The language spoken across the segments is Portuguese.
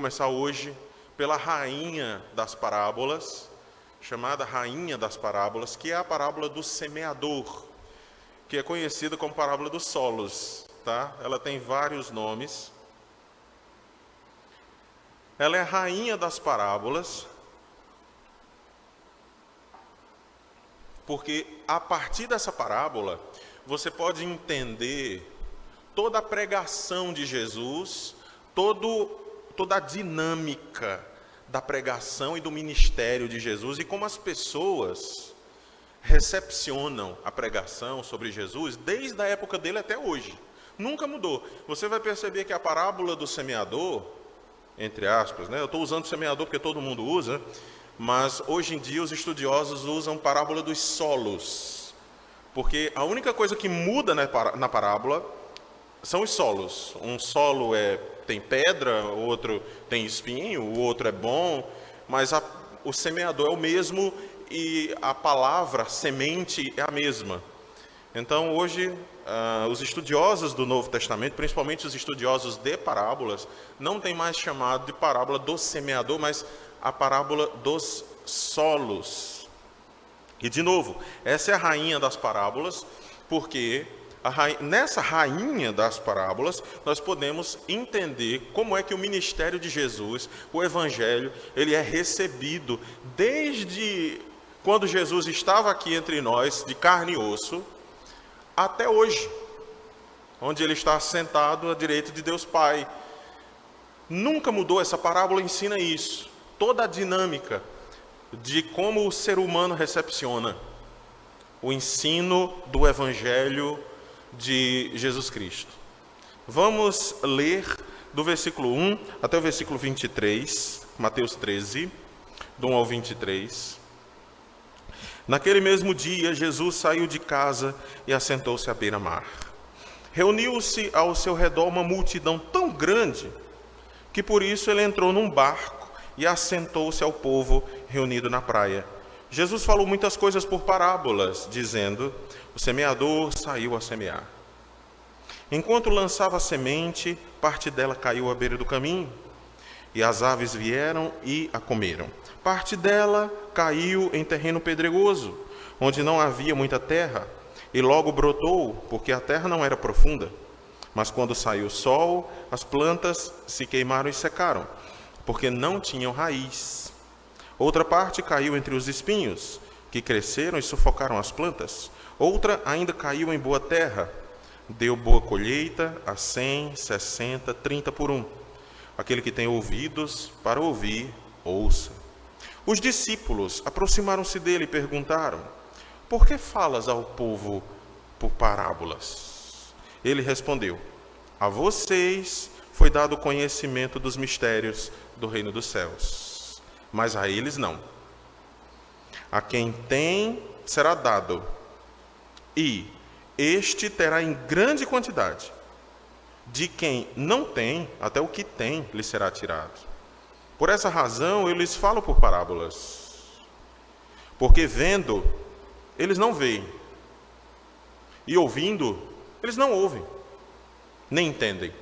começar hoje pela rainha das parábolas, chamada rainha das parábolas, que é a parábola do semeador, que é conhecida como parábola dos solos, tá? Ela tem vários nomes. Ela é a rainha das parábolas, porque a partir dessa parábola, você pode entender toda a pregação de Jesus, toda a dinâmica da pregação e do ministério de Jesus e como as pessoas recepcionam a pregação sobre Jesus desde a época dele até hoje. Nunca mudou. Você vai perceber que a parábola do semeador, entre aspas, né? Eu estou usando semeador porque todo mundo usa, mas hoje em dia os estudiosos usam parábola dos solos, porque a única coisa que muda na parábola são os solos. Um solo tem pedra, o outro tem espinho, o outro é bom, mas o semeador é o mesmo e a palavra semente é a mesma. Então hoje os estudiosos do Novo Testamento, principalmente os estudiosos de parábolas, não tem mais chamado de parábola do semeador, mas a parábola dos solos. E de novo, essa é a rainha das parábolas, porque nessa rainha das parábolas, nós podemos entender como é que o ministério de Jesus, o Evangelho, ele é recebido desde quando Jesus estava aqui entre nós, de carne e osso, até hoje, onde ele está sentado à direita de Deus Pai. Nunca mudou. Essa parábola ensina isso, toda a dinâmica de como o ser humano recepciona o ensino do Evangelho de Jesus Cristo. Vamos ler do versículo 1 até o versículo 23, Mateus 13, do 1 ao 23. Naquele mesmo dia, Jesus saiu de casa e assentou-se à beira-mar. Reuniu-se ao seu redor uma multidão tão grande que por isso ele entrou num barco e assentou-se ao povo reunido na praia. Jesus falou muitas coisas por parábolas, dizendo: o semeador saiu a semear. Enquanto lançava a semente, parte dela caiu à beira do caminho, e as aves vieram e a comeram. Parte dela caiu em terreno pedregoso, onde não havia muita terra, e logo brotou, porque a terra não era profunda. Mas quando saiu o sol, as plantas se queimaram e secaram, porque não tinham raiz. Outra parte caiu entre os espinhos, que cresceram e sufocaram as plantas. Outra ainda caiu em boa terra, deu boa colheita a 100, 60, 30 por 1. Aquele que tem ouvidos para ouvir, ouça. Os discípulos aproximaram-se dele e perguntaram: por que falas ao povo por parábolas? Ele respondeu: a vocês foi dado o conhecimento dos mistérios do reino dos céus, mas a eles não. A quem tem será dado, e este terá em grande quantidade. De quem não tem, até o que tem lhe será tirado. Por essa razão eu lhes falo por parábolas, porque vendo, eles não veem, e ouvindo, eles não ouvem, nem entendem.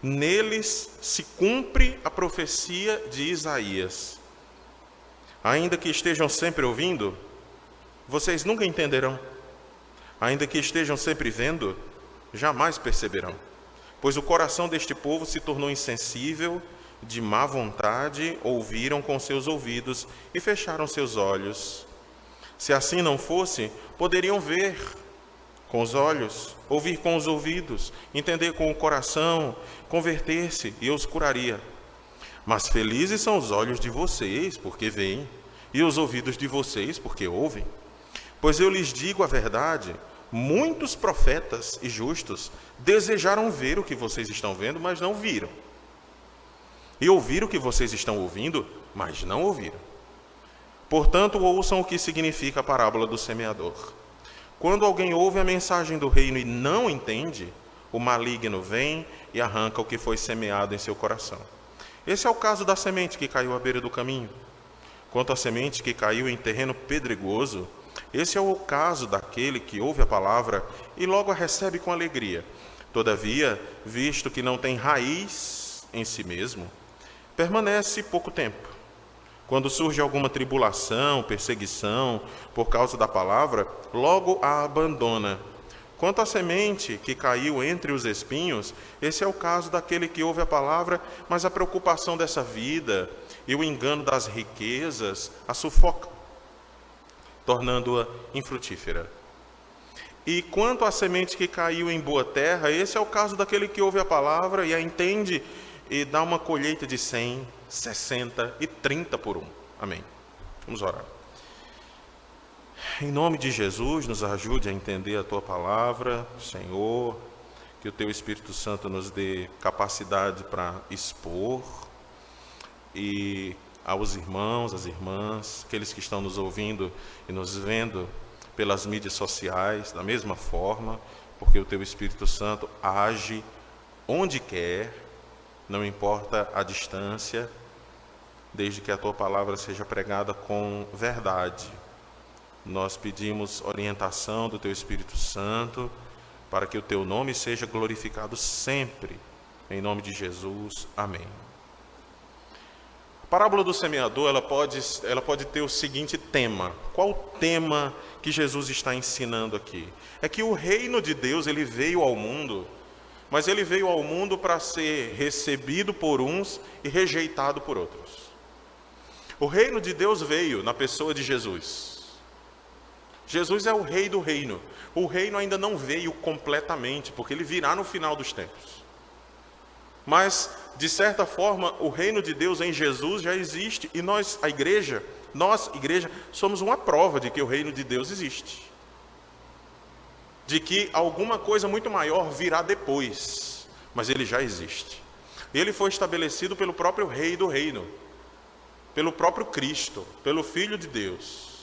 Neles se cumpre a profecia de Isaías: ainda que estejam sempre ouvindo, vocês nunca entenderão. Ainda que estejam sempre vendo, jamais perceberão. Pois o coração deste povo se tornou insensível, de má vontade ouviram com seus ouvidos e fecharam seus olhos. Se assim não fosse, poderiam ver com os olhos, ouvir com os ouvidos, entender com o coração, converter-se e eu os curaria. Mas felizes são os olhos de vocês, porque veem, e os ouvidos de vocês, porque ouvem. Pois eu lhes digo a verdade, muitos profetas e justos desejaram ver o que vocês estão vendo, mas não viram. E ouvir o que vocês estão ouvindo, mas não ouviram. Portanto, ouçam o que significa a parábola do semeador. Quando alguém ouve a mensagem do reino e não entende, o maligno vem e arranca o que foi semeado em seu coração. Esse é o caso da semente que caiu à beira do caminho. Quanto à semente que caiu em terreno pedregoso, esse é o caso daquele que ouve a palavra e logo a recebe com alegria. Todavia, visto que não tem raiz, em si mesmo, permanece pouco tempo. Quando surge alguma tribulação, perseguição, por causa da palavra, logo a abandona. Quanto à semente que caiu entre os espinhos, esse é o caso daquele que ouve a palavra, mas a preocupação dessa vida e o engano das riquezas a sufocam, tornando-a infrutífera. E quanto à semente que caiu em boa terra, esse é o caso daquele que ouve a palavra e a entende e dá uma colheita de 100, 60 e 30 por um. Amém. Vamos orar. Em nome de Jesus, nos ajude a entender a Tua palavra, Senhor, que o Teu Espírito Santo nos dê capacidade para expor, e aos irmãos, às irmãs, aqueles que estão nos ouvindo e nos vendo pelas mídias sociais, da mesma forma, porque o Teu Espírito Santo age onde quer, não importa a distância, desde que a Tua palavra seja pregada com verdade. Nós pedimos orientação do Teu Espírito Santo, para que o Teu nome seja glorificado sempre, em nome de Jesus. Amém. A parábola do semeador, ela pode ter o seguinte tema. Qual o tema que Jesus está ensinando aqui? É que o reino de Deus, ele veio ao mundo, mas ele veio ao mundo para ser recebido por uns e rejeitado por outros. O reino de Deus veio na pessoa de Jesus. Jesus é o rei do reino. O reino ainda não veio completamente, porque ele virá no final dos tempos. Mas, de certa forma, o reino de Deus em Jesus já existe. E nós, igreja, somos uma prova de que o reino de Deus existe. De que alguma coisa muito maior virá depois, mas ele já existe. Ele foi estabelecido pelo próprio rei do reino, pelo próprio Cristo, pelo Filho de Deus.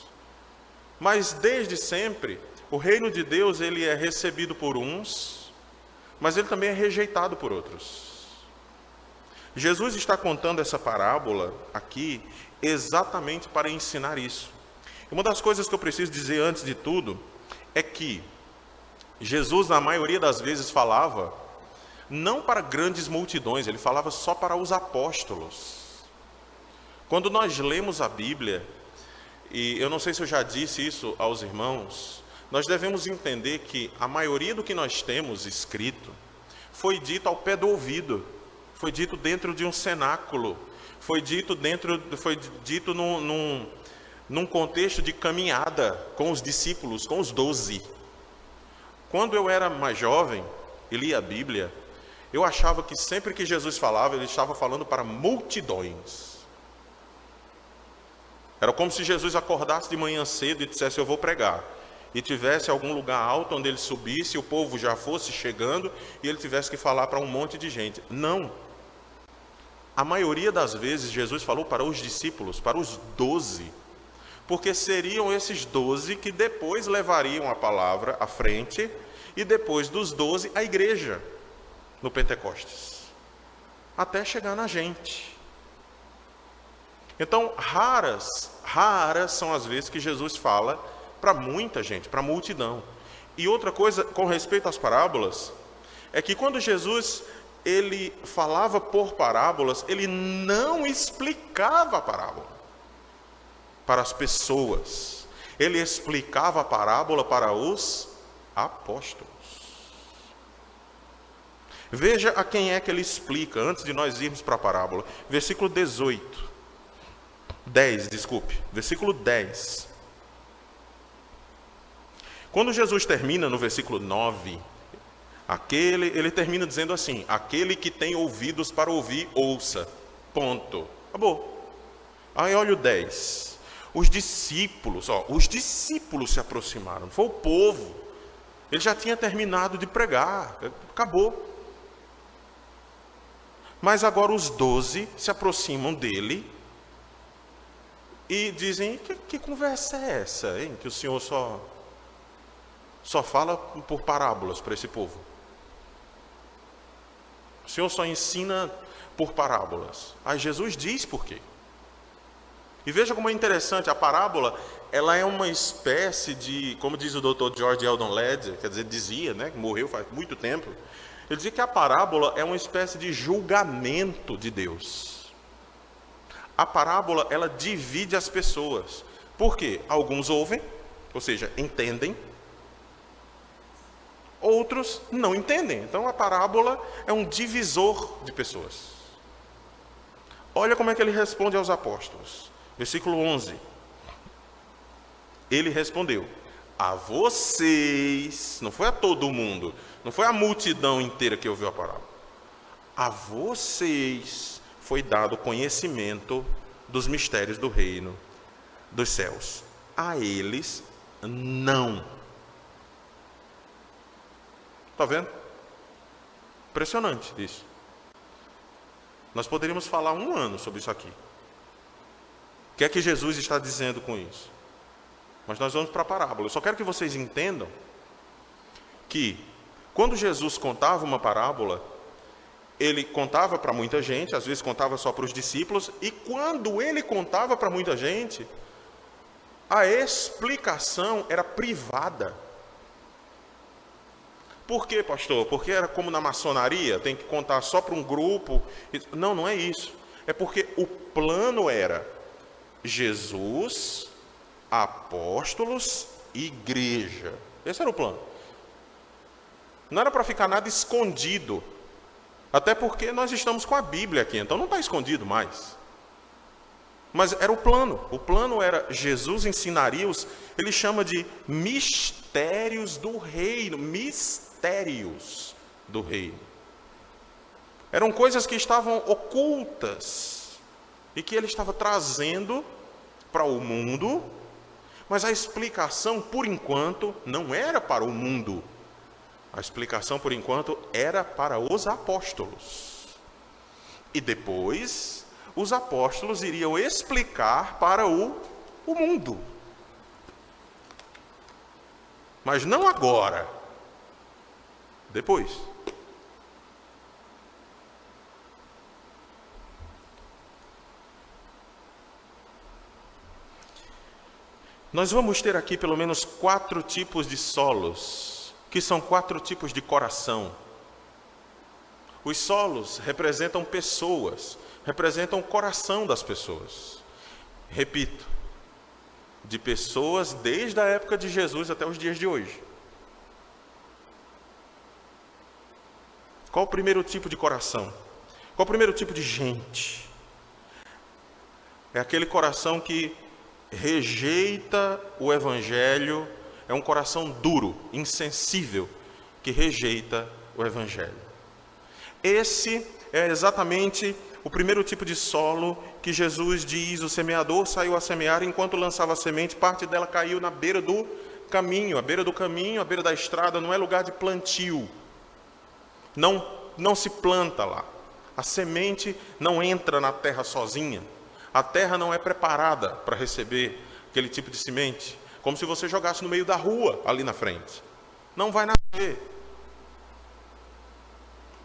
Mas desde sempre, o reino de Deus, ele é recebido por uns, mas ele também é rejeitado por outros. Jesus está contando essa parábola aqui exatamente para ensinar isso. Uma das coisas que eu preciso dizer antes de tudo é que Jesus, na maioria das vezes, falava não para grandes multidões, ele falava só para os apóstolos. Quando nós lemos a Bíblia, e eu não sei se eu já disse isso aos irmãos, nós devemos entender que a maioria do que nós temos escrito foi dito ao pé do ouvido, foi dito dentro de um cenáculo, foi dito num contexto de caminhada com os discípulos, com os 12. Quando eu era mais jovem e lia a Bíblia, eu achava que sempre que Jesus falava, ele estava falando para multidões. Era como se Jesus acordasse de manhã cedo e dissesse, eu vou pregar. E tivesse algum lugar alto onde ele subisse, o povo já fosse chegando, e ele tivesse que falar para um monte de gente. Não. A maioria das vezes Jesus falou para os discípulos, para os 12. Porque seriam esses 12 que depois levariam a palavra à frente, e depois dos 12, a igreja, no Pentecostes. Até chegar na gente. Então, raras são as vezes que Jesus fala para muita gente, para a multidão. E outra coisa, com respeito às parábolas, é que quando Jesus ele falava por parábolas, ele não explicava a parábola para as pessoas. Ele explicava a parábola para os apóstolos. Veja a quem é que ele explica, antes de nós irmos para a parábola. Versículo 10, versículo 10. Quando Jesus termina no versículo 9, ele termina dizendo assim, aquele que tem ouvidos para ouvir, ouça. Ponto. Acabou. Aí olha o 10. Os discípulos se aproximaram, foi o povo. Ele já tinha terminado de pregar, acabou. Mas agora os 12 se aproximam dele e dizem, que conversa é essa, hein? Que o Senhor só fala por parábolas para esse povo. O Senhor só ensina por parábolas. Aí Jesus diz por quê. E veja como é interessante, a parábola, ela é uma espécie de, como diz o Dr. George Eldon Ladd, quer dizer, dizia, né, que morreu faz muito tempo, Ele dizia que a parábola é uma espécie de julgamento de Deus. A parábola, ela divide as pessoas. Por quê? Alguns ouvem, ou seja, entendem. Outros não entendem. Então a parábola é um divisor de pessoas. Olha como é que ele responde aos apóstolos. Versículo 11. Ele respondeu: a vocês, não foi a todo mundo, não foi a multidão inteira que ouviu a parábola. A vocês foi dado conhecimento dos mistérios do reino dos céus. A eles não. Está vendo? Impressionante isso. Nós poderíamos falar 1 ano sobre isso aqui. O que é que Jesus está dizendo com isso? Mas nós vamos para a parábola. Eu só quero que vocês entendam que quando Jesus contava uma parábola, ele contava para muita gente, às vezes contava só para os discípulos, e quando ele contava para muita gente, a explicação era privada. Por quê, pastor? Porque era como na maçonaria, tem que contar só para um grupo. Não, não é isso. É porque o plano era Jesus, apóstolos e igreja. Esse era o plano. Não era para ficar nada escondido. Até porque nós estamos com a Bíblia aqui, então não está escondido mais. Mas era o plano. O plano era, Jesus ensinaria ele chama de mistérios do reino. Mistérios do reino. Eram coisas que estavam ocultas e que ele estava trazendo para o mundo, mas a explicação, por enquanto, não era para o mundo. A explicação, por enquanto, era para os apóstolos. E depois, os apóstolos iriam explicar para o mundo. Mas não agora. Depois. Nós vamos ter aqui pelo menos 4 tipos de solos, que são 4 tipos de coração. Os solos representam pessoas, representam o coração das pessoas. Repito, de pessoas desde a época de Jesus até os dias de hoje. Qual o primeiro tipo de coração? Qual o primeiro tipo de gente? É aquele coração que rejeita o Evangelho, é um coração duro, insensível, que rejeita o Evangelho. Esse é exatamente o primeiro tipo de solo que Jesus diz: o semeador saiu a semear, enquanto lançava a semente, parte dela caiu na beira do caminho. A beira do caminho, a beira da estrada, não é lugar de plantio. Não se planta lá. A semente não entra na terra sozinha. A terra não é preparada para receber aquele tipo de semente. Como se você jogasse no meio da rua, ali na frente. Não vai nascer.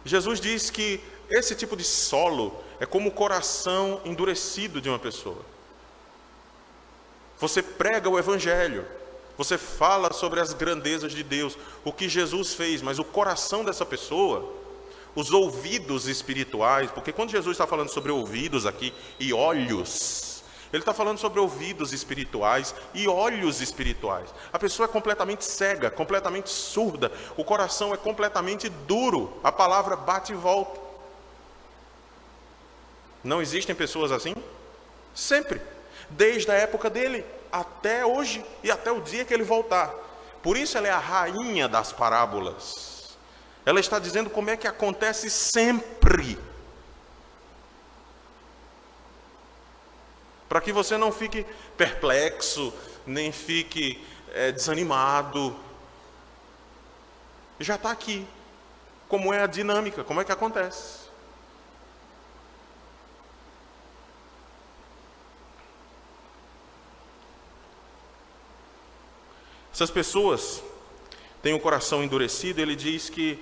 Jesus diz que esse tipo de solo é como o coração endurecido de uma pessoa. Você prega o Evangelho. Você fala sobre as grandezas de Deus, o que Jesus fez, mas o coração dessa pessoa, os ouvidos espirituais, porque quando Jesus está falando sobre ouvidos aqui e olhos, ele está falando sobre ouvidos espirituais e olhos espirituais. A pessoa é completamente cega, completamente surda, o coração é completamente duro, a palavra bate e volta. Não existem pessoas assim? Sempre, desde a época dele até hoje e até o dia que ele voltar. Por isso ela é a rainha das parábolas. Ela está dizendo como é que acontece sempre. Para que você não fique perplexo, nem fique desanimado. Já está aqui. Como é a dinâmica, como é que acontece. Essas pessoas têm o coração endurecido. Ele diz que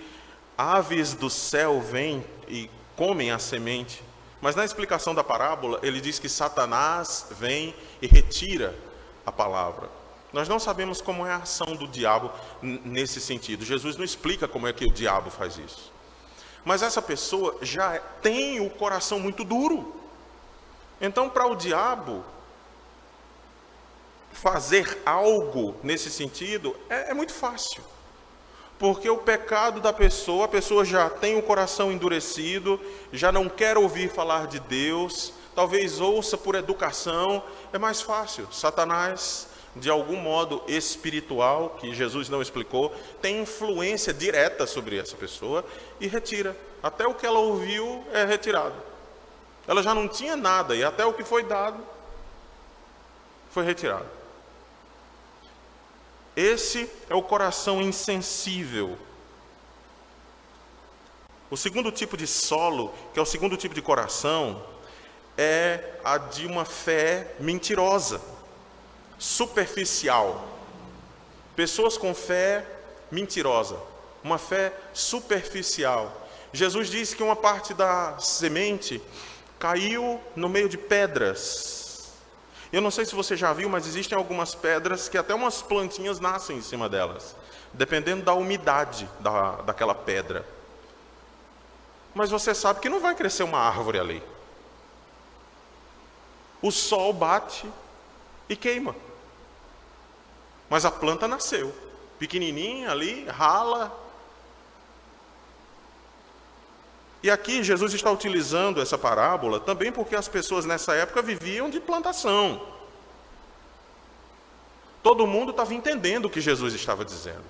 aves do céu vêm e comem a semente. Mas na explicação da parábola, ele diz que Satanás vem e retira a palavra. Nós não sabemos como é a ação do diabo nesse sentido. Jesus não explica como é que o diabo faz isso. Mas essa pessoa já tem o coração muito duro. Então, para o diabo fazer algo nesse sentido é muito fácil. Porque o pecado da pessoa, a pessoa já tem o coração endurecido, já não quer ouvir falar de Deus, talvez ouça por educação, é mais fácil. Satanás, de algum modo espiritual, que Jesus não explicou, tem influência direta sobre essa pessoa e retira. Até o que ela ouviu é retirado. Ela já não tinha nada e até o que foi dado foi retirado. Esse é o coração insensível. O segundo tipo de solo, que é o segundo tipo de coração, é a de uma fé mentirosa, superficial. Pessoas com fé mentirosa, uma fé superficial. Jesus disse que uma parte da semente caiu no meio de pedras. Eu não sei se você já viu, mas existem algumas pedras que até umas plantinhas nascem em cima delas, dependendo da umidade daquela pedra. Mas você sabe que não vai crescer uma árvore ali. O sol bate e queima. Mas a planta nasceu, pequenininha ali, rala. E aqui Jesus está utilizando essa parábola também porque as pessoas nessa época viviam de plantação. Todo mundo estava entendendo o que Jesus estava dizendo.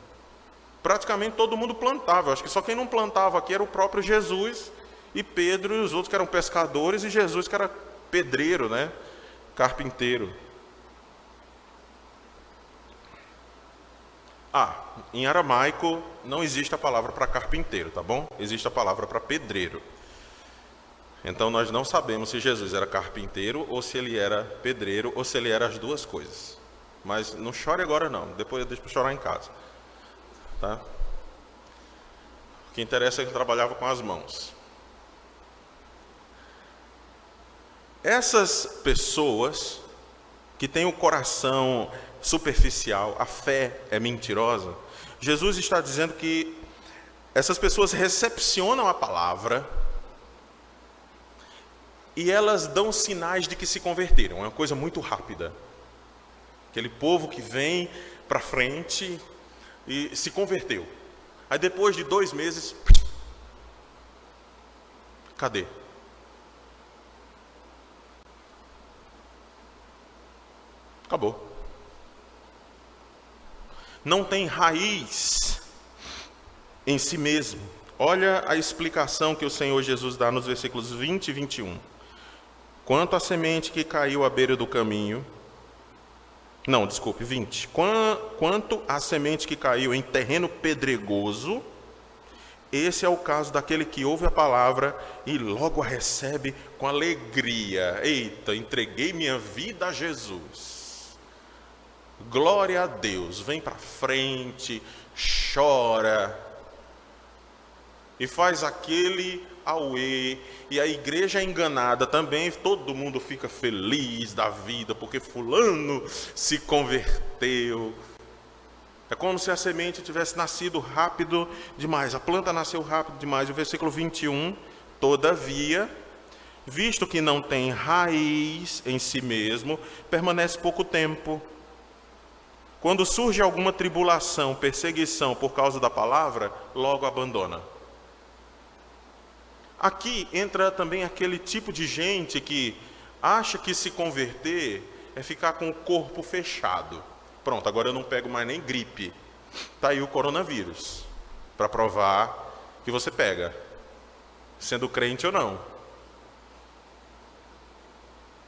Praticamente todo mundo plantava. Eu acho que só quem não plantava aqui era o próprio Jesus e Pedro e os outros que eram pescadores e Jesus que era pedreiro, né? Carpinteiro. Em aramaico não existe a palavra para carpinteiro, tá bom? Existe a palavra para pedreiro. Então nós não sabemos se Jesus era carpinteiro ou se ele era pedreiro ou se ele era as duas coisas. Mas não chore agora não, depois eu deixo para chorar em casa. Tá? O que interessa é que ele trabalhava com as mãos. Essas pessoas que têm o coração superficial, a fé é mentirosa, Jesus está dizendo que essas pessoas recepcionam a palavra e elas dão sinais de que se converteram. É uma coisa muito rápida. Aquele povo que vem para frente e se converteu. Aí depois de 2 meses, cadê? Acabou. Não tem raiz em si mesmo. Olha a explicação que o Senhor Jesus dá nos versículos 20 e 21. Quanto à semente que caiu à beira do caminho... Não, desculpe, 20. Quanto à semente que caiu em terreno pedregoso, esse é o caso daquele que ouve a palavra e logo a recebe com alegria. Eita, entreguei minha vida a Jesus. Glória a Deus, vem para frente, chora e faz aquele auê, e a igreja é enganada também, todo mundo fica feliz da vida porque fulano se converteu. É como se a semente tivesse nascido rápido demais, a planta nasceu rápido demais. O versículo 21, todavia, visto que não tem raiz em si mesmo, permanece pouco tempo. Quando surge alguma tribulação, perseguição por causa da palavra, logo abandona. Aqui entra também aquele tipo de gente que acha que se converter é ficar com o corpo fechado. Pronto, agora eu não pego mais nem gripe. Está aí o coronavírus, para provar que você pega, sendo crente ou não.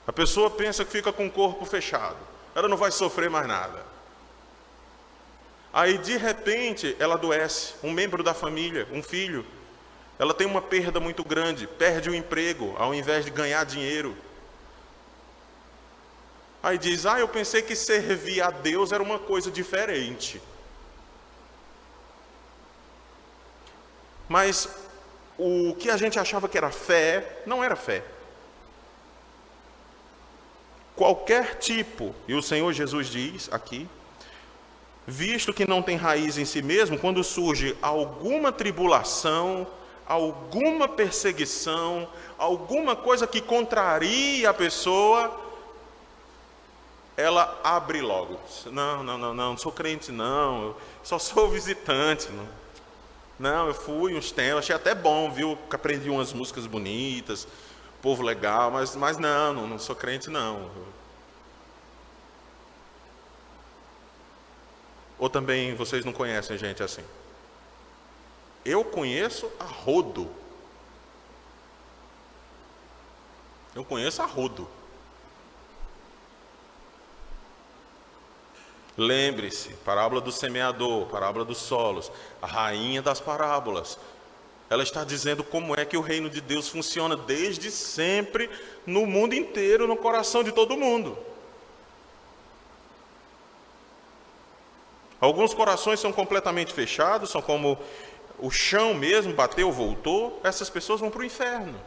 A pessoa pensa que fica com o corpo fechado, ela não vai sofrer mais nada. Aí, de repente, ela adoece, um membro da família, um filho. Ela tem uma perda muito grande, perde o emprego, ao invés de ganhar dinheiro. Aí diz, eu pensei que servir a Deus era uma coisa diferente. Mas o que a gente achava que era fé, não era fé. Qualquer tipo, e o Senhor Jesus diz aqui, visto que não tem raiz em si mesmo, quando surge alguma tribulação, alguma perseguição, alguma coisa que contraria a pessoa, ela abre logo. Não sou crente não, eu só sou visitante. Não, eu fui uns tempos, achei até bom, viu? Aprendi umas músicas bonitas, povo legal, mas não sou crente não. Ou também vocês não conhecem gente assim? Eu conheço a rodo. Eu conheço a rodo. Lembre-se, parábola do semeador, parábola dos solos, a rainha das parábolas. Ela está dizendo como é que o reino de Deus funciona desde sempre, no mundo inteiro, no coração de todo mundo. Alguns corações são completamente fechados, são como o chão mesmo, bateu, voltou. Essas pessoas vão para o inferno.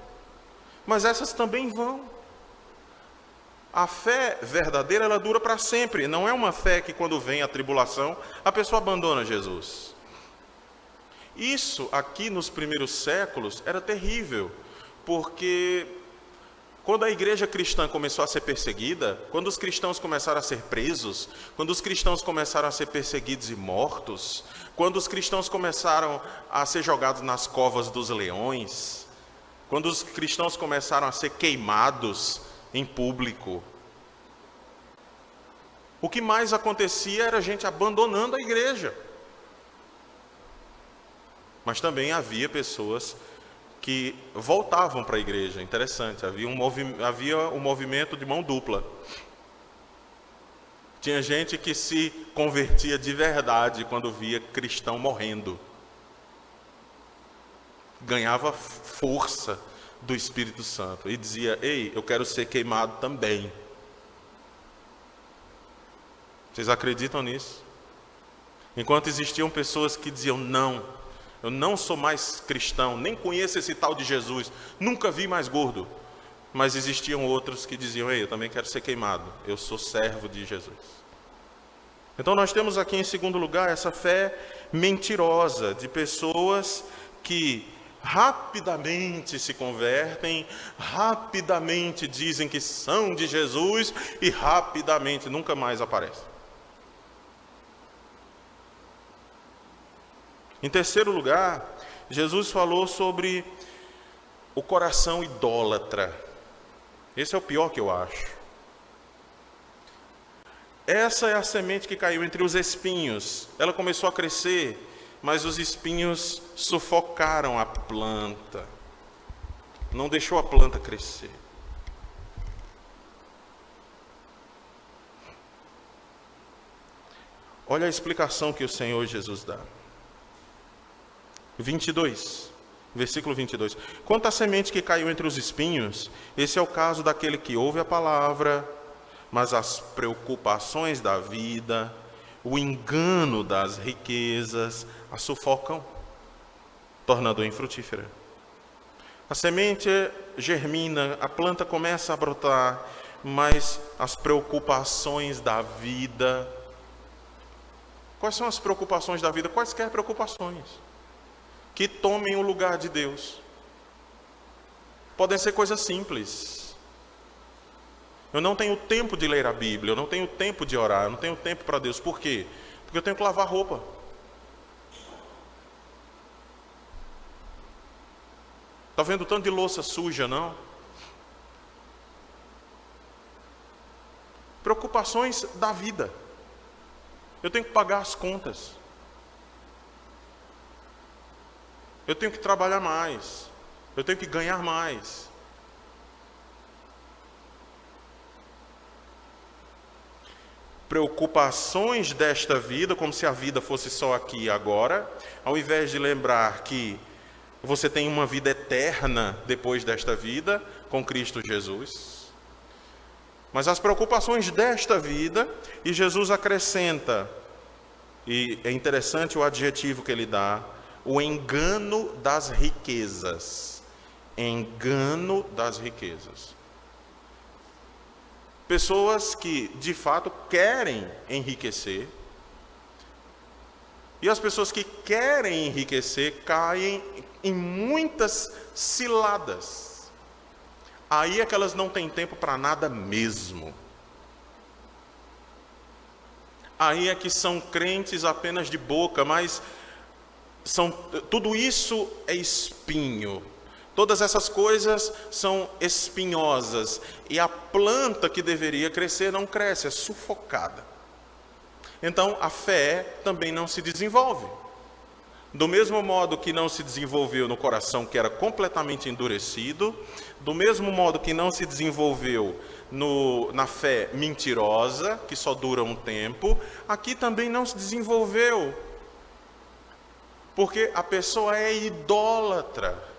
Mas essas também vão. A fé verdadeira, ela dura para sempre. Não é uma fé que quando vem a tribulação, a pessoa abandona Jesus. Isso aqui nos primeiros séculos era terrível, porque quando a igreja cristã começou a ser perseguida, quando os cristãos começaram a ser presos, quando os cristãos começaram a ser perseguidos e mortos, quando os cristãos começaram a ser jogados nas covas dos leões, quando os cristãos começaram a ser queimados em público, o que mais acontecia era a gente abandonando a igreja. Mas também havia pessoas que voltavam para a igreja. Interessante, havia um movimento de mão dupla. Tinha gente que se convertia de verdade quando via cristão morrendo. Ganhava força do Espírito Santo e dizia: ei, eu quero ser queimado também. Vocês acreditam nisso? Enquanto existiam pessoas que diziam: não, eu não sou mais cristão, nem conheço esse tal de Jesus, nunca vi mais gordo. Mas existiam outros que diziam: ei, eu também quero ser queimado, eu sou servo de Jesus. Então nós temos aqui em segundo lugar essa fé mentirosa de pessoas que rapidamente se convertem, rapidamente dizem que são de Jesus e rapidamente nunca mais aparecem. Em terceiro lugar, Jesus falou sobre o coração idólatra. Esse é o pior que eu acho. Essa é a semente que caiu entre os espinhos. Ela começou a crescer, mas os espinhos sufocaram a planta. Não deixou a planta crescer. Olha a explicação que o Senhor Jesus dá. 22, versículo 22. Quanto à semente que caiu entre os espinhos, esse é o caso daquele que ouve a palavra, mas as preocupações da vida, o engano das riquezas, a sufocam, tornando-a infrutífera. A semente germina, a planta começa a brotar, mas as preocupações da vida... Quais são as preocupações da vida? Quaisquer preocupações que tomem o lugar de Deus. Podem ser coisas simples. Eu não tenho tempo de ler a Bíblia, eu não tenho tempo de orar, eu não tenho tempo para Deus. Por quê? Porque eu tenho que lavar roupa. Está vendo tanto de louça suja, não? Preocupações da vida. Eu tenho que pagar as contas. Eu tenho que trabalhar mais. Eu tenho que ganhar mais. Preocupações desta vida, como se a vida fosse só aqui e agora, ao invés de lembrar que você tem uma vida eterna depois desta vida, com Cristo Jesus. Mas as preocupações desta vida, e Jesus acrescenta, e é interessante o adjetivo que ele dá, o engano das riquezas. Engano das riquezas. Pessoas que, de fato, querem enriquecer. E as pessoas que querem enriquecer caem em muitas ciladas. Aí é que elas não têm tempo para nada mesmo. Aí é que são crentes apenas de boca, mas tudo isso é espinho. Todas essas coisas são espinhosas. E a planta que deveria crescer não cresce, é sufocada. Então a fé também não se desenvolve. Do mesmo modo que não se desenvolveu no coração que era completamente endurecido, do mesmo modo que não se desenvolveu na fé mentirosa, que só dura um tempo, aqui também não se desenvolveu. Porque a pessoa é idólatra.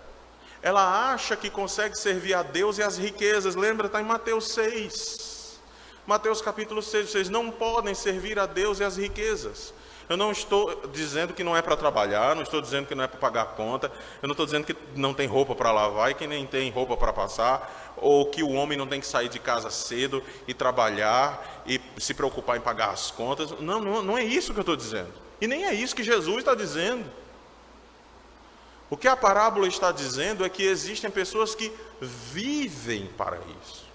Ela acha que consegue servir a Deus e as riquezas. Lembra, está em Mateus 6. Mateus capítulo 6, vocês não podem servir a Deus e as riquezas. Eu não estou dizendo que não é para trabalhar, não estou dizendo que não é para pagar conta, eu não estou dizendo que não tem roupa para lavar e que nem tem roupa para passar, ou que o homem não tem que sair de casa cedo e trabalhar e se preocupar em pagar as contas. Não é isso que eu estou dizendo. E nem é isso que Jesus está dizendo. O que a parábola está dizendo é que existem pessoas que vivem para isso.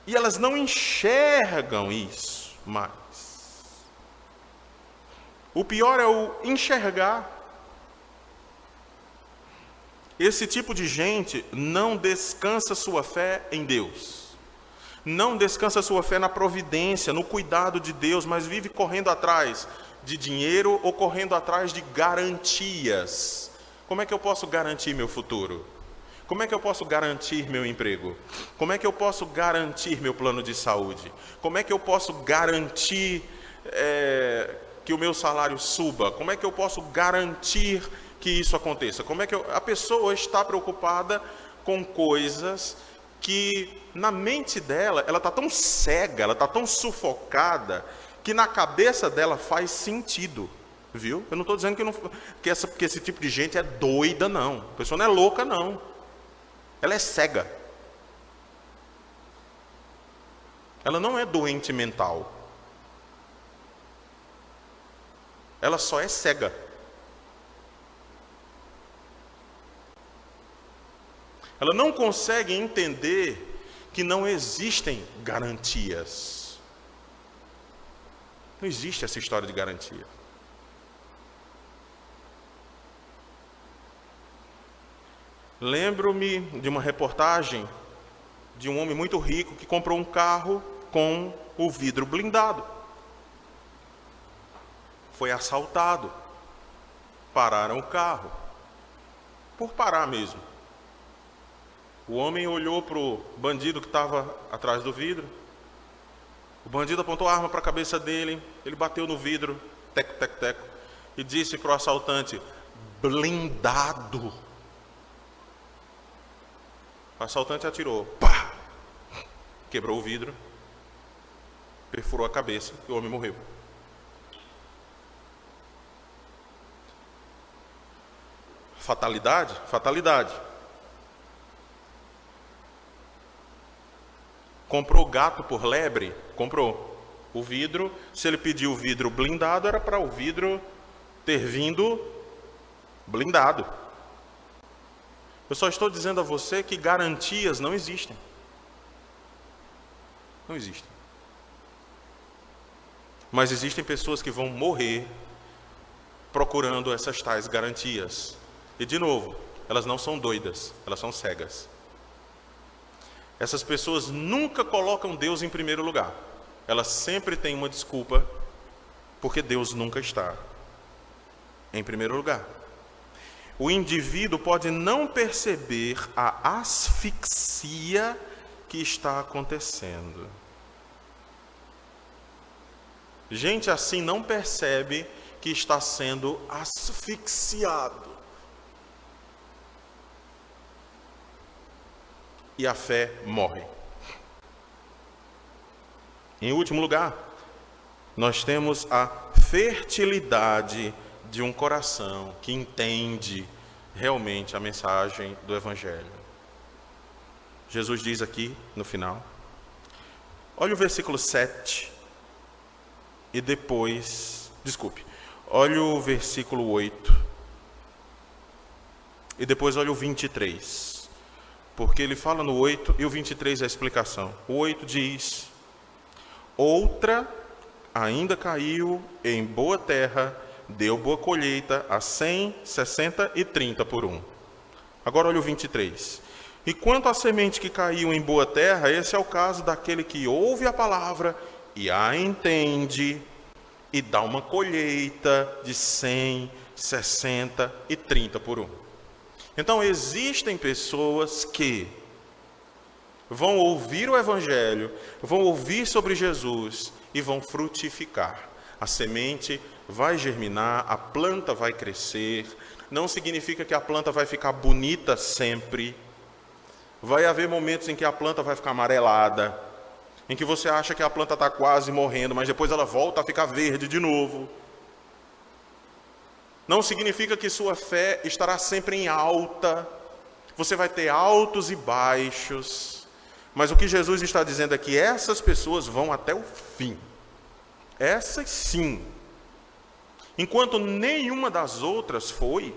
E elas não enxergam isso mais. O pior é o enxergar. Esse tipo de gente não descansa sua fé em Deus. Não descansa sua fé na providência, no cuidado de Deus, mas vive correndo atrás de dinheiro ou correndo atrás de garantias. Como é que eu posso garantir meu futuro? Como é que eu posso garantir meu emprego? Como é que eu posso garantir meu plano de saúde? Como é que eu posso garantir que o meu salário suba? Como é que eu posso garantir que isso aconteça? A pessoa está preocupada com coisas que na mente dela, ela está tão cega, ela está tão sufocada, que na cabeça dela faz sentido, viu? Eu não estou dizendo que esse tipo de gente é doida, não. A pessoa não é louca, não. Ela é cega. Ela não é doente mental. Ela só é cega. Ela não consegue entender que não existem garantias. Não existe essa história de garantia. Lembro-me de uma reportagem de um homem muito rico que comprou um carro com o vidro blindado. Foi assaltado. Pararam o carro. Por parar mesmo. O homem olhou para o bandido que estava atrás do vidro. O bandido apontou a arma para a cabeça dele, ele bateu no vidro, teco, teco, teco, e disse para o assaltante: blindado. O assaltante atirou, pá! Quebrou o vidro, perfurou a cabeça e o homem morreu. Fatalidade? Fatalidade. Comprou gato por lebre? Comprou. O vidro, se ele pediu o vidro blindado, era para o vidro ter vindo blindado. Eu só estou dizendo a você que garantias não existem. Não existem. Mas existem pessoas que vão morrer procurando essas tais garantias. E de novo, elas não são doidas, elas são cegas. Essas pessoas nunca colocam Deus em primeiro lugar. Elas sempre têm uma desculpa, porque Deus nunca está em primeiro lugar. O indivíduo pode não perceber a asfixia que está acontecendo. Gente assim não percebe que está sendo asfixiado. E a fé morre. Em último lugar, nós temos a fertilidade de um coração que entende realmente a mensagem do Evangelho. Jesus diz aqui no final, olha o versículo 7 e depois, olha o versículo 8 e depois olha o 23. Porque ele fala no 8 e o 23 é a explicação. O 8 diz: outra ainda caiu em boa terra, deu boa colheita a 100, 60 e 30 por um. Agora olha o 23. E quanto à semente que caiu em boa terra, esse é o caso daquele que ouve a palavra e a entende e dá uma colheita de 100, 60 e 30 por um. Então existem pessoas que vão ouvir o Evangelho, vão ouvir sobre Jesus e vão frutificar. A semente vai germinar, a planta vai crescer. Não significa que a planta vai ficar bonita sempre. Vai haver momentos em que a planta vai ficar amarelada, em que você acha que a planta está quase morrendo, mas depois ela volta a ficar verde de novo. Não significa que sua fé estará sempre em alta. Você vai ter altos e baixos. Mas o que Jesus está dizendo é que essas pessoas vão até o fim. Essas sim. Enquanto nenhuma das outras foi,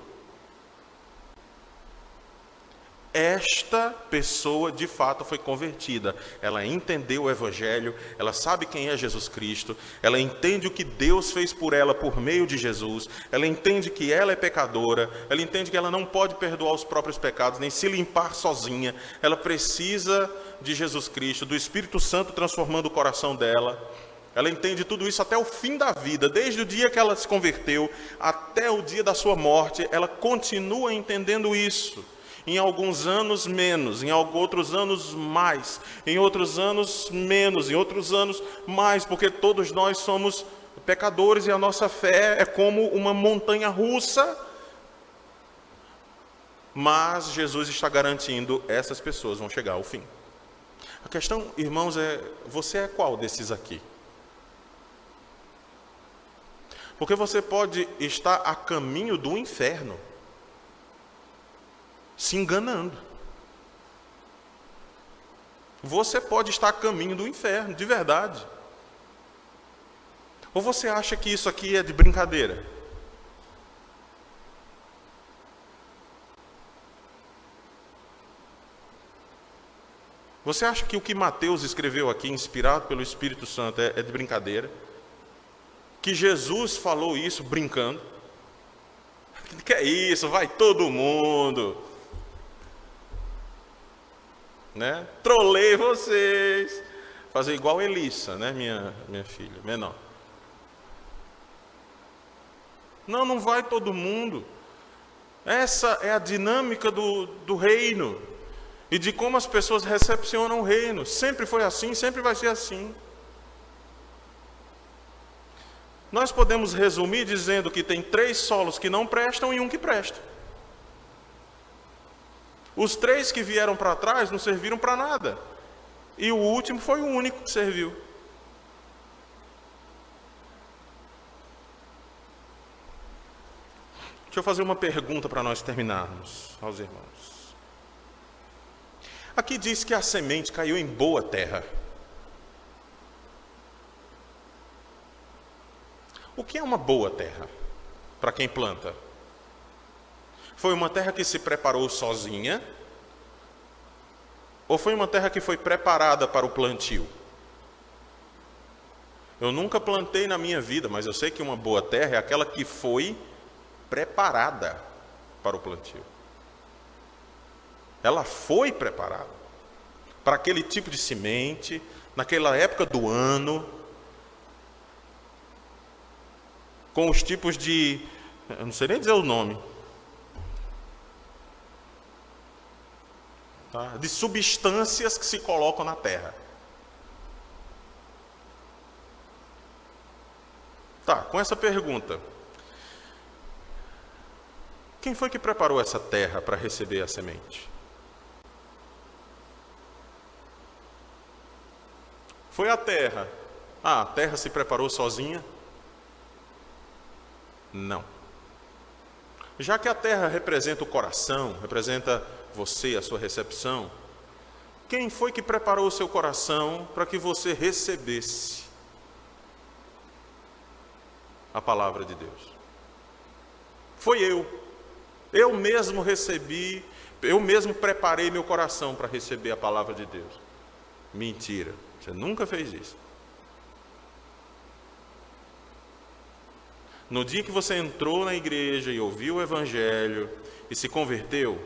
esta pessoa de fato foi convertida. Ela entendeu o Evangelho, ela sabe quem é Jesus Cristo, ela entende o que Deus fez por ela por meio de Jesus, ela entende que ela é pecadora, ela entende que ela não pode perdoar os próprios pecados, nem se limpar sozinha, ela precisa de Jesus Cristo, do Espírito Santo transformando o coração dela. Ela entende tudo isso até o fim da vida, desde o dia que ela se converteu até o dia da sua morte, ela continua entendendo isso. Em alguns anos menos, em outros anos mais, em outros anos menos, em outros anos mais, porque todos nós somos pecadores e a nossa fé é como uma montanha russa. Mas Jesus está garantindo que essas pessoas vão chegar ao fim. A questão, irmãos, é: você é qual desses aqui? Porque você pode estar a caminho do inferno, se enganando. Você pode estar a caminho do inferno, de verdade. Ou você acha que isso aqui é de brincadeira? Você acha que o que Mateus escreveu aqui, inspirado pelo Espírito Santo, é de brincadeira? Que Jesus falou isso brincando? Que é isso? Vai todo mundo, né? Trolei vocês. Fazer igual Elissa, né? Minha filha, menor. Não vai todo mundo. Essa é a dinâmica do reino. E de como as pessoas recepcionam o reino. Sempre foi assim, sempre vai ser assim. Nós podemos resumir dizendo que tem 3 solos que não prestam e um que presta. Os 3 que vieram para trás não serviram para nada. E o último foi o único que serviu. Deixa eu fazer uma pergunta para nós terminarmos, aos irmãos. Aqui diz que a semente caiu em boa terra. O que é uma boa terra para quem planta? Foi uma terra que se preparou sozinha? Ou foi uma terra que foi preparada para o plantio? Eu nunca plantei na minha vida, mas eu sei que uma boa terra é aquela que foi preparada para o plantio. Ela foi preparada para aquele tipo de semente, naquela época do ano, com os tipos de, eu não sei nem dizer o nome, tá? De substâncias que se colocam na terra. Tá, com essa pergunta, quem foi que preparou essa terra para receber a semente? Foi a terra. Ah, a terra se preparou sozinha? Não. Já que a terra representa o coração, representa você, a sua recepção, quem foi que preparou o seu coração para que você recebesse a palavra de Deus? Foi eu. Eu mesmo recebi, eu mesmo preparei meu coração para receber a palavra de Deus. Mentira, você nunca fez isso. No dia que você entrou na igreja e ouviu o evangelho e se converteu,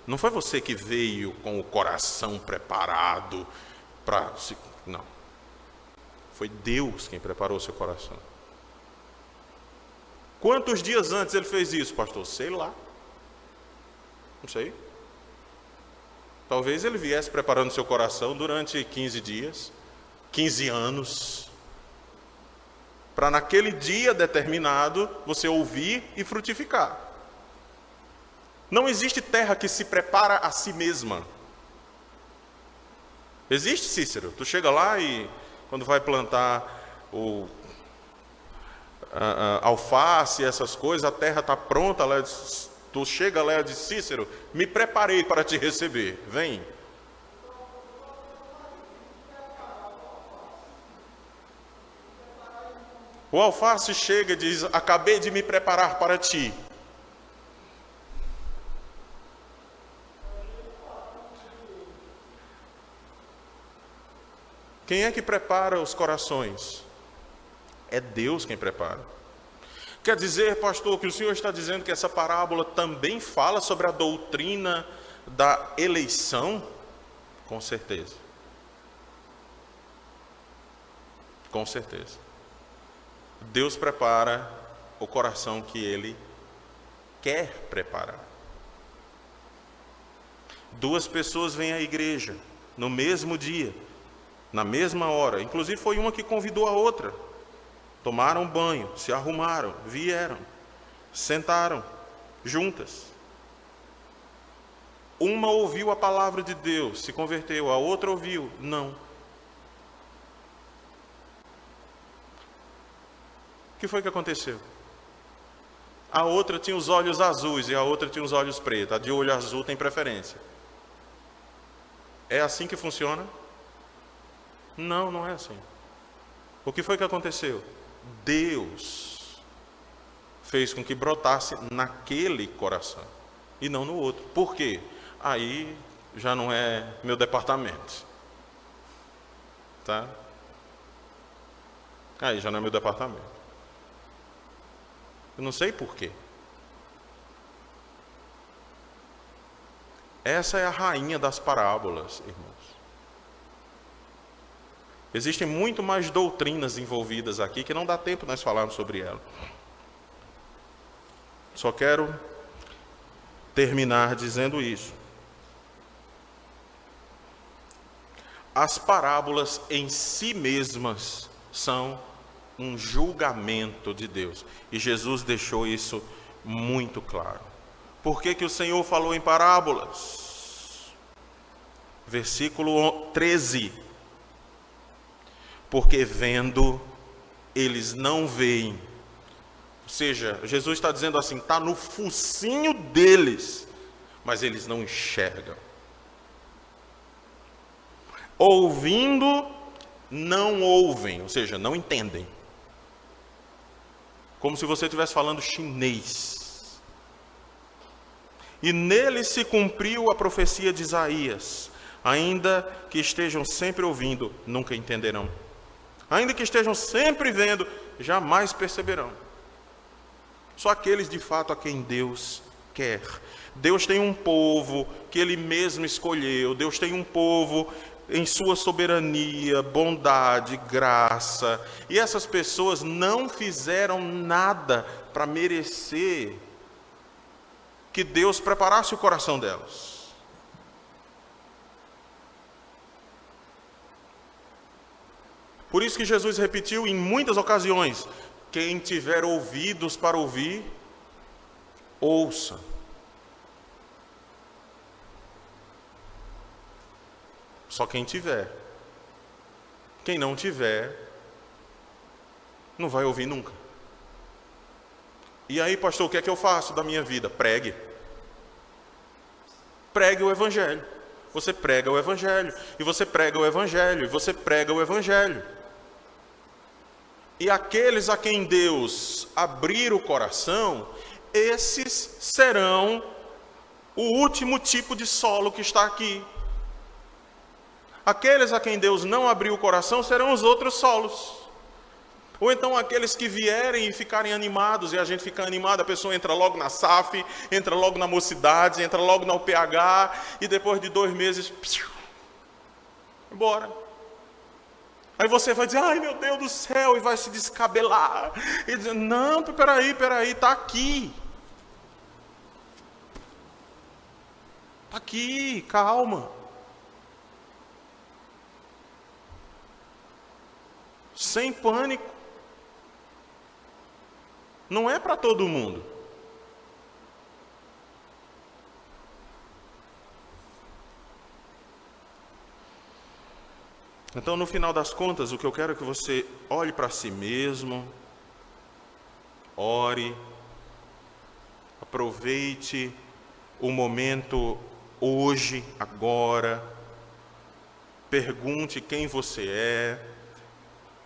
não foi você que veio com o coração preparado para se... Não. Foi Deus quem preparou o seu coração. Quantos dias antes ele fez isso, pastor? Sei lá. Não sei. Talvez ele viesse preparando seu coração durante 15 dias, 15 anos, para naquele dia determinado você ouvir e frutificar. Não existe terra que se prepara a si mesma. Existe, Cícero? Tu chega lá e quando vai plantar o alface, essas coisas, a terra está pronta, tu chega lá e diz, Cícero, me preparei para te receber, vem. O alface chega e diz, acabei de me preparar para ti. Quem é que prepara os corações? É Deus quem prepara. Quer dizer, pastor, que o senhor está dizendo que essa parábola também fala sobre a doutrina da eleição? Com certeza. Com certeza. Deus prepara o coração que Ele quer preparar. Duas pessoas vêm à igreja no mesmo dia, na mesma hora. Inclusive foi uma que convidou a outra. Tomaram banho, se arrumaram, vieram, sentaram juntas. Uma ouviu a palavra de Deus, se converteu, a outra ouviu, não. O que foi que aconteceu? A outra tinha os olhos azuis e a outra tinha os olhos pretos. A de olho azul tem preferência. É assim que funciona? Não, não é assim. O que foi que aconteceu? Deus fez com que brotasse naquele coração e não no outro. Por quê? Aí já não é meu departamento. Tá? Aí já não é meu departamento. Eu não sei por quê. Essa é a rainha das parábolas, irmãos. Existem muito mais doutrinas envolvidas aqui que não dá tempo nós falarmos sobre ela. Só quero terminar dizendo isso. As parábolas em si mesmas são um julgamento de Deus. E Jesus deixou isso muito claro. Por que que o Senhor falou em parábolas? Versículo 13. Porque vendo, eles não veem. Ou seja, Jesus está dizendo assim, está no focinho deles, mas eles não enxergam. Ouvindo, não ouvem, ou seja, não entendem. Como se você estivesse falando chinês. E nele se cumpriu a profecia de Isaías. Ainda que estejam sempre ouvindo, nunca entenderão. Ainda que estejam sempre vendo, jamais perceberão. Só aqueles de fato a quem Deus quer. Deus tem um povo que Ele mesmo escolheu. Deus tem um povo em sua soberania, bondade, graça. E essas pessoas não fizeram nada para merecer que Deus preparasse o coração delas. Por isso que Jesus repetiu em muitas ocasiões, quem tiver ouvidos para ouvir, ouça. Só quem tiver. Quem não tiver, não vai ouvir nunca. E aí, pastor, o que é que eu faço da minha vida? Pregue. Pregue o Evangelho. Você prega o Evangelho. E você prega o Evangelho. E você prega o Evangelho. E aqueles a quem Deus abrir o coração, esses serão o último tipo de solo que está aqui. Aqueles a quem Deus não abriu o coração serão os outros solos. Ou então aqueles que vierem e ficarem animados, e a gente fica animado, a pessoa entra logo na SAF, entra logo na mocidade, entra logo na UPH, e depois de 2 meses, embora. Aí você vai dizer, ai meu Deus do céu, e vai se descabelar. E dizer, não, peraí, está aqui. Está aqui, calma. Sem pânico. Não é para todo mundo. Então, no final das contas, o que eu quero é que você olhe para si mesmo, ore, aproveite o momento hoje, agora, pergunte quem você é,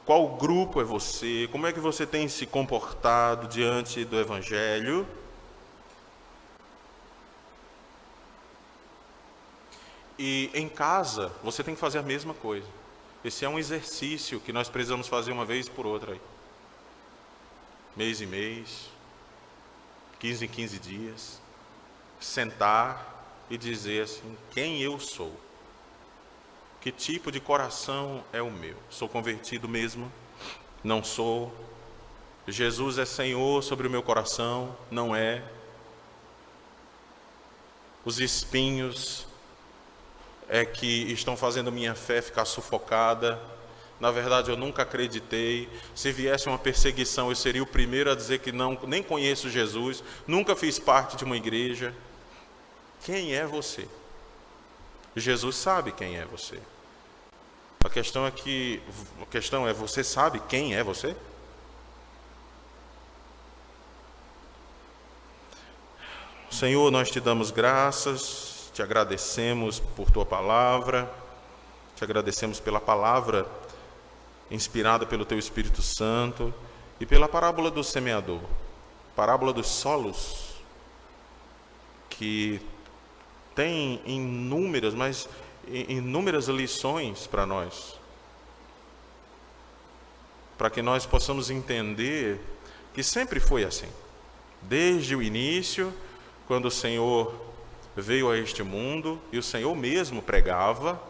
qual grupo é você, como é que você tem se comportado diante do Evangelho. E em casa, você tem que fazer a mesma coisa. Esse é um exercício que nós precisamos fazer uma vez por outra. Mês em mês, 15 em 15 dias. Sentar e dizer assim, quem eu sou? Que tipo de coração é o meu? Sou convertido mesmo? Não sou? Jesus é Senhor sobre o meu coração? Não é? Os espinhos é que estão fazendo minha fé ficar sufocada. Na verdade, eu nunca acreditei. Se viesse uma perseguição, eu seria o primeiro a dizer que não, nem conheço Jesus, nunca fiz parte de uma igreja. Quem é você? Jesus sabe quem é você. A questão é, você sabe quem é você? Senhor, nós te damos graças, te agradecemos por tua palavra, te agradecemos pela palavra inspirada pelo teu Espírito Santo e pela parábola do semeador, parábola dos solos, que tem inúmeras lições para nós, para que nós possamos entender que sempre foi assim. Desde o início, quando o Senhor veio a este mundo, e o Senhor mesmo pregava,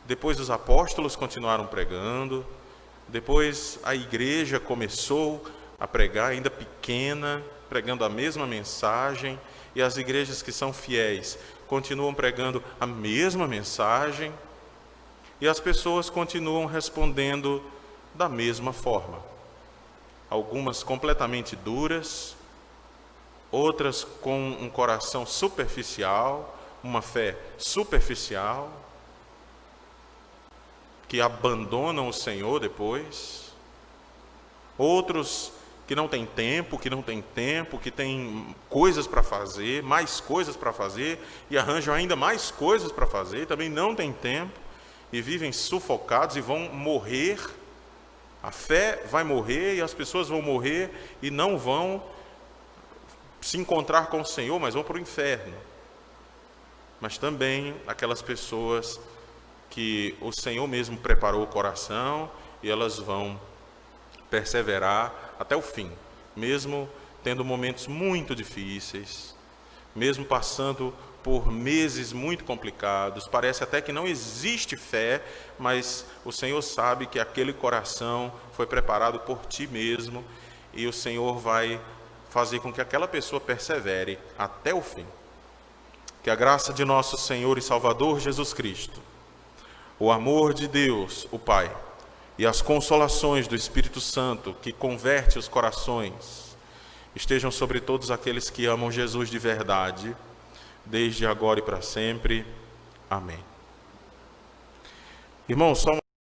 depois os apóstolos continuaram pregando, depois a igreja começou a pregar, ainda pequena, pregando a mesma mensagem, e as igrejas que são fiéis continuam pregando a mesma mensagem, e as pessoas continuam respondendo da mesma forma. Algumas completamente duras, outras com um coração superficial, uma fé superficial, que abandonam o Senhor depois. Outros que não têm tempo, que têm coisas para fazer, mais coisas para fazer, e arranjam ainda mais coisas para fazer, também não têm tempo, e vivem sufocados e vão morrer. A fé vai morrer e as pessoas vão morrer e não vão se encontrar com o Senhor, mas vão para o inferno. Mas também aquelas pessoas que o Senhor mesmo preparou o coração e elas vão perseverar até o fim, mesmo tendo momentos muito difíceis, mesmo passando por meses muito complicados, parece até que não existe fé, mas o Senhor sabe que aquele coração foi preparado por Ti mesmo, e o Senhor vai fazer com que aquela pessoa persevere até o fim. Que a graça de nosso Senhor e Salvador Jesus Cristo, o amor de Deus, o Pai, e as consolações do Espírito Santo, que converte os corações, estejam sobre todos aqueles que amam Jesus de verdade, desde agora e para sempre. Amém. Irmãos, só